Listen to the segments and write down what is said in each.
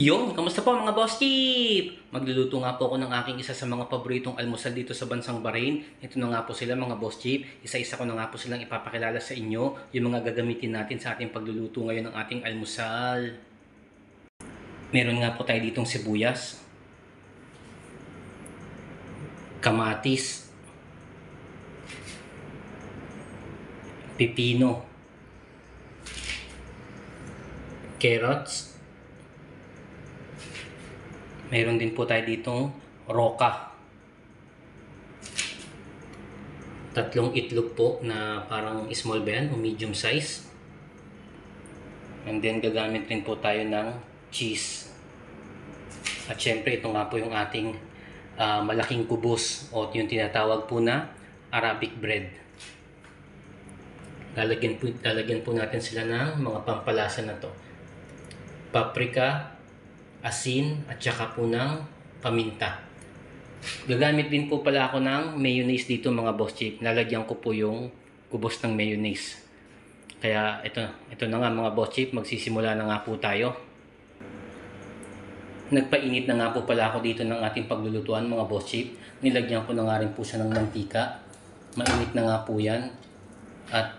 Yung, kamusta po mga boss tip? Magluluto nga po ako ng aking isa sa mga paboritong almusal dito sa bansang Bahrain. Ito na nga po sila mga boss tip. Isa-isa ko na nga po silang ipapakilala sa inyo yung mga gagamitin natin sa ating pagluluto ngayon ng ating almusal. Meron nga po tayo ditong sibuyas, kamatis, pipino, carrots. Meron din po tayo ditong roka. 3 itlog po na parang small ba yan o medium size. And then gagamit rin po tayo ng cheese. At syempre ito nga po yung ating malaking kubos o yung tinatawag po na Arabic bread. Lalagyan po natin sila ng mga pampalasa na to. Paprika, asin at saka po ng paminta. Gagamit din po pala ako ng mayonnaise dito mga boss chick. Lalagyan ko po yung kubos ng mayonnaise. Kaya ito na nga mga boss chick, magsisimula na nga po tayo. Nagpainit na nga po pala ako dito ng ating paglulutuan mga boss chick. Nilagyan ko na nga rin po siya ng mantika. Mainit na nga po yan. At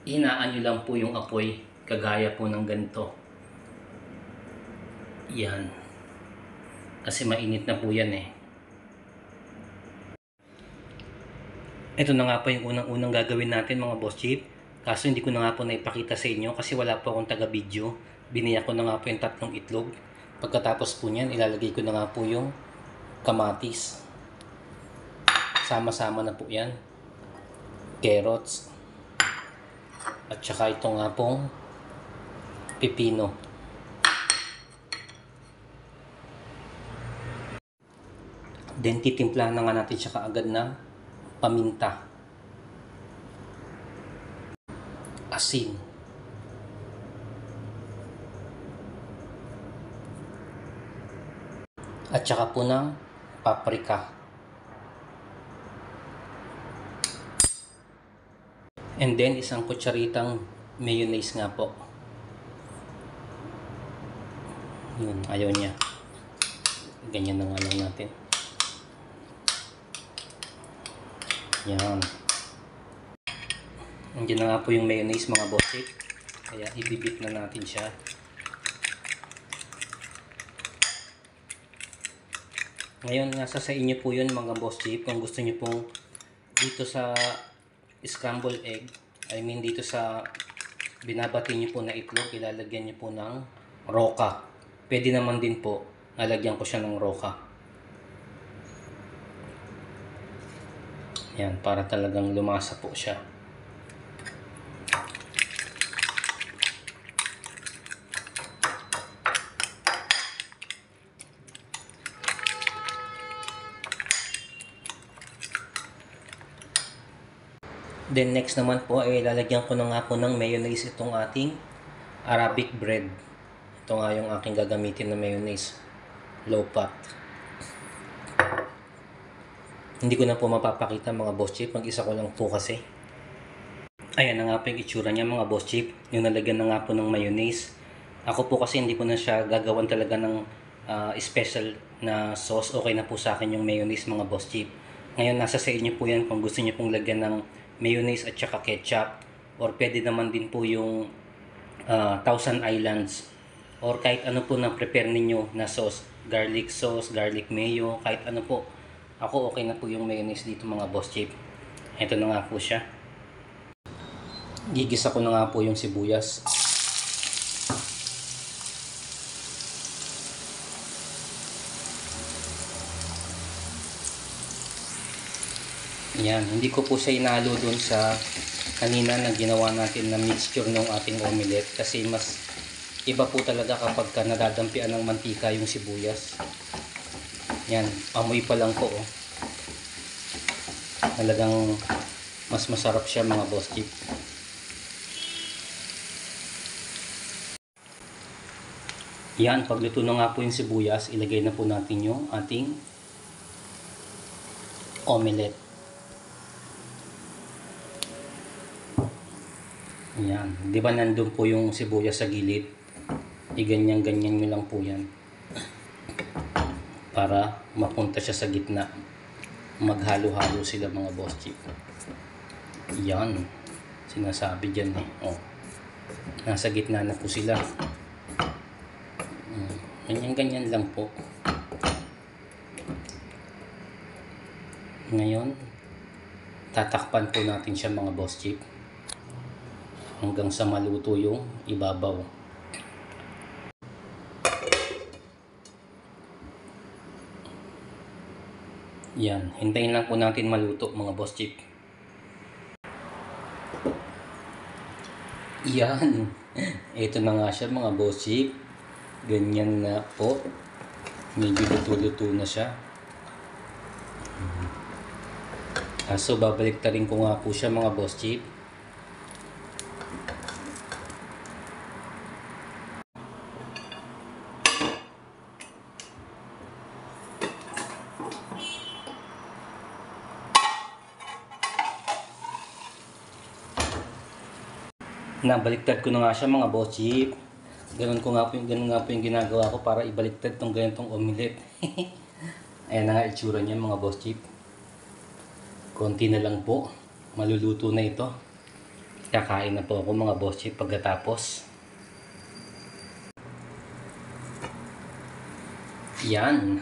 hinaan nyo lang po yung apoy kagaya po ng ganito. Yan. Kasi mainit na po yan eh. Ito na nga po yung unang-unang gagawin natin mga boss chief. Kaso hindi ko na nga po naipakita sa inyo kasi wala po akong taga-video. Biniyak ko na nga po yung 3 itlog. Pagkatapos po niyan, ilalagay ko na nga po yung kamatis. Sama-sama na po yan. Carrots. At saka ito nga pong pipino. Then titimplahan na nga natin siya kaagad ng paminta, asin, at saka po ng paprika. And then isang kutsaritang mayonnaise nga po. Yun, ayaw niya. Ganyan na nga lang natin. Yan. Nandiyan na nga po yung mayonnaise mga bossik. Kaya ibibit na natin siya. Ngayon nasa sa inyo po yun mga bossik. Kung gusto nyo pong dito sa scrambled egg, dito sa binabati nyo po na itlog, ilalagyan nyo po ng roka. Pwede naman din po, nalagyan ko siya ng roka. Yan, para talagang lumasa po siya. Then next naman po ay lalagyan ko na nga po ng mayonnaise itong ating Arabic bread. Ito nga yung aking gagamitin na mayonnaise. Low fat. Hindi ko na po mapapakita mga boss chip, mag-isa ko lang po kasi. Ayan na nga po yung itsura niya mga boss chip, yung nalagyan na nga po ng mayonnaise. Ako po kasi hindi ko na siya gagawan talaga ng special na sauce. Okay na po sa akin yung mayonnaise mga boss chip. Ngayon nasa sa inyo po yan kung gusto niyo pong lagyan ng mayonnaise at saka ketchup. Or pwede naman din po yung Thousand Islands. Or kahit ano po na prepare ninyo na sauce. Garlic sauce, garlic mayo, kahit ano po. Ako okay na po yung mayonnaise dito mga boss chip. Ito na nga po siya. Gigisa ko na nga po yung sibuyas. Yan, hindi ko po siya inalo dun sa kanina na ginawa natin na mixture ng ating omelette. Kasi mas iba po talaga kapag nadadampian ng mantika yung sibuyas. Yan, amoy pa lang po oh. Talagang mas masarap siya mga boss chip. Yan, pagluto na nga po yung sibuyas, ilagay na po natin yung ating omelette. Yan, di ba nandun po yung sibuyas sa gilid? Iganyan-ganyan nyo lang po yan. para mapunta siya sa gitna. Maghalo-halo sila mga boss chip. Yan. Sinasabi dyan eh. Oh. Nasa gitna na po sila. Ganyan-ganyan lang po. Ngayon, tatakpan po natin siya mga boss chip. Hanggang sa maluto yung ibabaw. Yan, hintayin lang po natin maluto mga boss chip. Yan, ito na nga siya mga boss chip. Ganyan na po. Medyo luto-luto na siya. So babalik ta rin ko nga po siya mga boss chip. Nabaliktad ko na nga siya mga boss chip. Ganun nga po yung ginagawa ko para ibaliktad tong ganitong omelette. Ayan na nga itsura niya mga boss chip. Konti na lang po. Maluluto na ito. Kakain na po ako mga boss chip pagkatapos. Yan.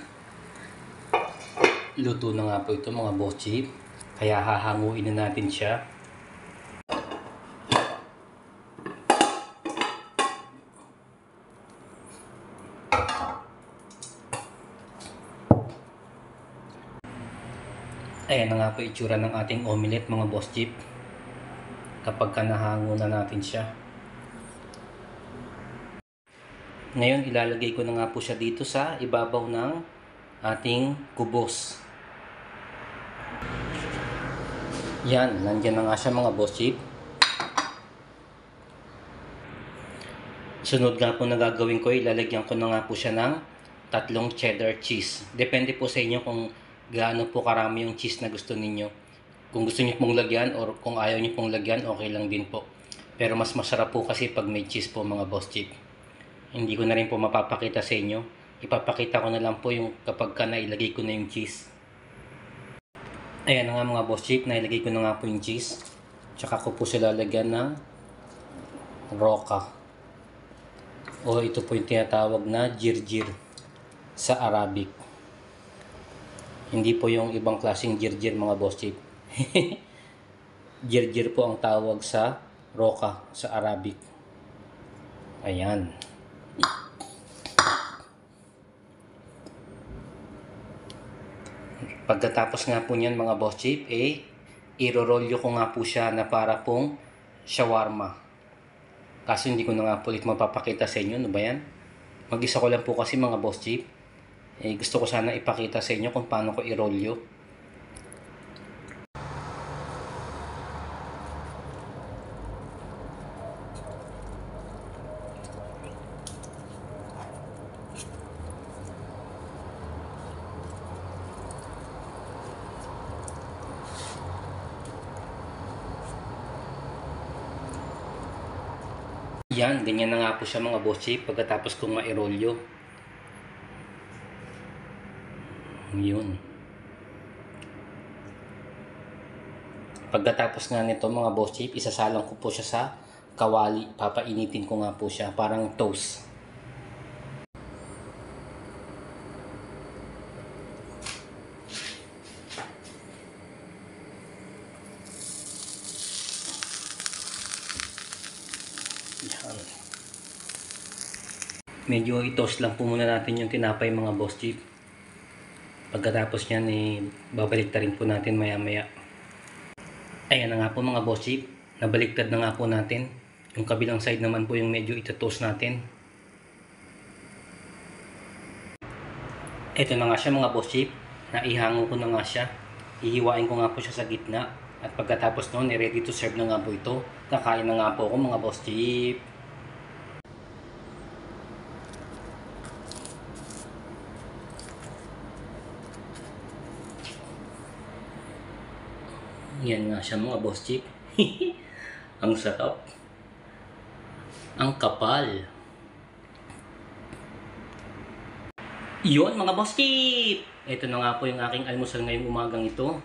Luto na nga po ito mga boss chip. Kaya hahanguin na natin siya. Ayan na nga po itsura ng ating omelette mga boss chip. Kapag nahango na natin siya. Ngayon ilalagay ko na nga po siya dito sa ibabaw ng ating kubos. Yan, nandyan na nga siya mga boss chip. Sunod nga po na gagawin ko, ilalagyan ko na nga po siya ng 3 cheddar cheese. Depende po sa inyo kung gaano po karami yung cheese na gusto ninyo. Kung gusto niyo pong lagyan or kung ayaw niyo pong lagyan, okay lang din po. Pero mas masarap po kasi pag may cheese po mga boss chip. Hindi ko na rin po mapapakita sa inyo. Ipapakita ko na lang po yung kapag nailagay ko na yung cheese. Ayan na nga mga boss chip, nailagay ko na nga po yung cheese. Tsaka ko po sila lagyan ng roka. O ito po yung tinatawag na jirjir sa Arabic. Hindi po yung ibang klaseng jirjir mga boss chip. Jirjir po ang tawag sa roka sa Arabic. Ayan. Pagkatapos nga po niyan mga boss chip, irorolyo ko nga po siya na para pong shawarma. Kaso hindi ko na nga po ulit mapapakita sa inyo. Ano ba yan? Mag-isa ko lang po kasi mga boss chip. Gusto ko sana ipakita sa inyo kung paano ko irolyo. Yan, ganyan na nga po siya mga boss chip pagkatapos kong mairolyo. Yun. Pagkatapos nga nito mga boss chip, isasalang ko po siya sa kawali. Papainitin ko nga po siya, parang toast. Yan. Medyo i-toast lang po muna natin yung tinapay mga boss chip. Pagkatapos nyan, babalik rin po natin maya maya. Ayan na nga po mga boss chip. Nabaliktad na nga po natin. Yung kabilang side naman po yung medyo ito-toast natin. Ito na nga siya mga boss chip. Naihango ko na nga siya. Ihiwain ko nga po siya sa gitna. At pagkatapos noon, ready to serve na nga po ito. Kakain na nga po ako mga boss chip. Yan nga siya mga boss chip. Ang sarap. Ang kapal. Yun mga boss chip! Ito na nga po yung aking almusal ngayong umagang ito.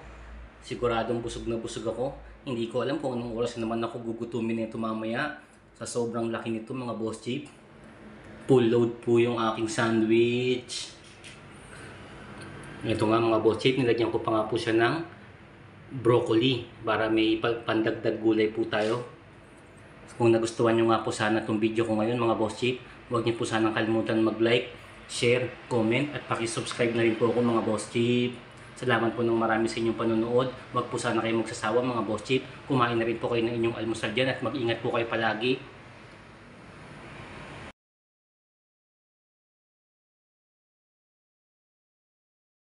Siguradong busog na busog ako. Hindi ko alam kung anong oras naman ako gugutumin nito mamaya. Sa sobrang laki nito mga boss chip. Full load po yung aking sandwich. Ito nga mga boss chip, nilagyan ko pa nga po siya ng broccoli para may pandagdag gulay po tayo. Kung nagustuhan nyo nga po sana itong video ko ngayon mga boss chip, huwag niyo po sanang kalimutan mag-like, share, comment at paki-subscribe na rin po ako mga boss chip. Salamat po ng marami sa inyong panonood. Huwag po sana kayo magsasawa mga boss chip. Kumain na rin po kayo ng inyong almusal dyan at mag-ingat po kayo palagi.